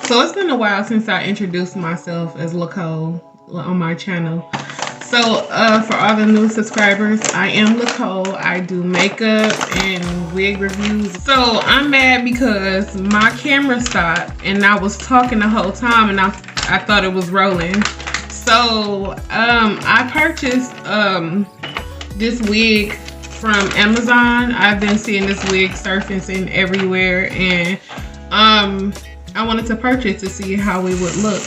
So it's been a while since I introduced myself as Lacole on my channel. So for all the new subscribers, I am Lacole. I do makeup and wig reviews. So I'm mad because my camera stopped and I was talking the whole time and I thought it was rolling. So I purchased this wig from Amazon. I've been seeing this wig surfacing everywhere, and I wanted to purchase to see how it would look.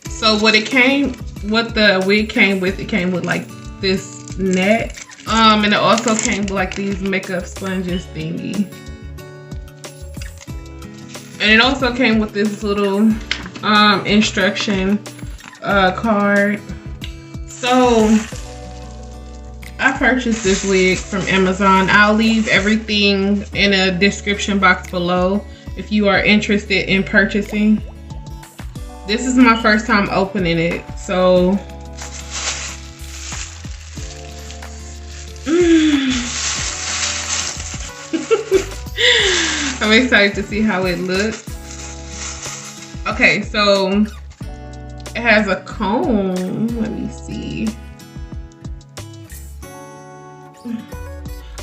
So what the wig came with, it came with like this net, and it also came with like these makeup sponges thingy, and it also came with this little instruction card. So I purchased this wig from Amazon. I'll leave everything in a description box below if you are interested in purchasing. This is my first time opening it, so I'm excited to see how it looks. Okay, so it has a comb. Let me see.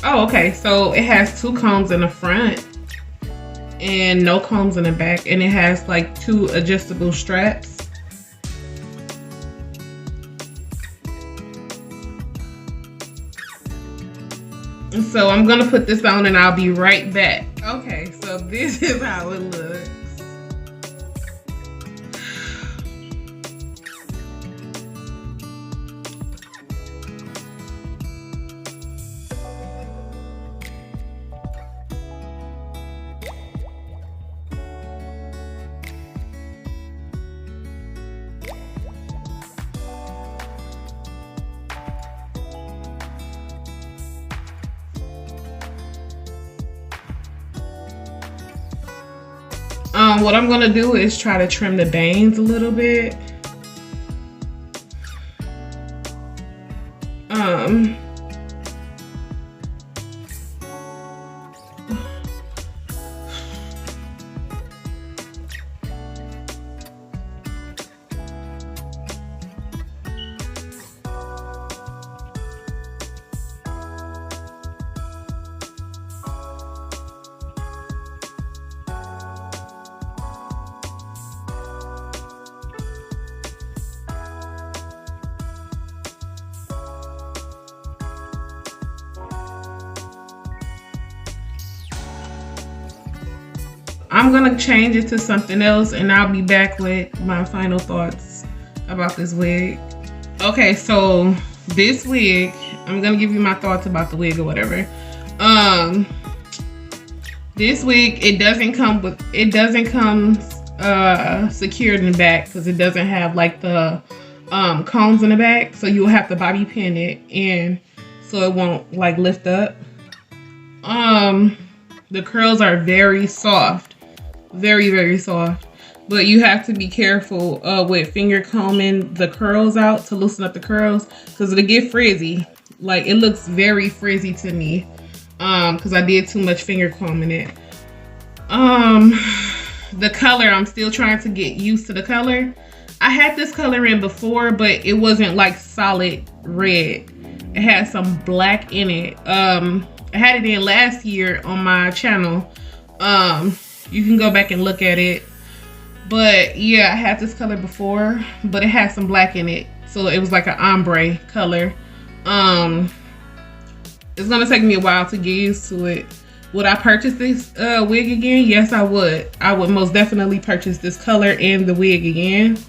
Oh, okay, so it has 2 combs in the front and no combs in the back, and it has like 2 adjustable straps. And so I'm gonna put this on and I'll be right back. Okay, so this is how it looks. What I'm gonna do is try to trim the bangs a little bit. I'm gonna change it to something else and I'll be back with my final thoughts about this wig. Okay, so this wig, I'm gonna give you my thoughts about the wig or whatever. This wig, it doesn't come secured in the back because it doesn't have like the combs in the back, so you'll have to bobby pin it in so it won't like lift up. The curls are very soft. Very, very soft, but you have to be careful with finger combing the curls out to loosen up the curls because it'll get frizzy. Like, it looks very frizzy to me because I did too much finger combing it. The color, I'm still trying to get used to the color. I had this color in before, but it wasn't like solid red. It had some black in it. I had it in last year on my channel. You can go back and look at it. But yeah, I had this color before, but it had some black in it. So it was like an ombre color. It's gonna take me a while to get used to it. Would I purchase this wig again? Yes, I would. I would most definitely purchase this color and the wig again,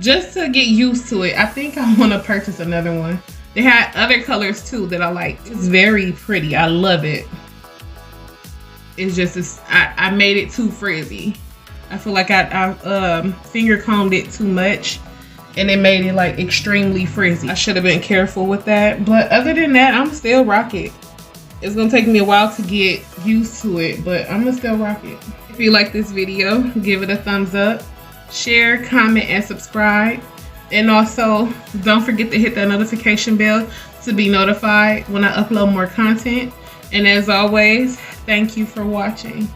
just to get used to it. I think I want to purchase another one. They had other colors too that I like. It's very pretty. I love it. It's just, I made it too frizzy. I feel like I finger combed it too much and it made it like extremely frizzy. I should have been careful with that. But other than that, I'm still rock it. It's gonna take me a while to get used to it, but I'm gonna still rock it. If you like this video, give it a thumbs up, share, comment, and subscribe. And also, don't forget to hit that notification bell to be notified when I upload more content. And as always, thank you for watching.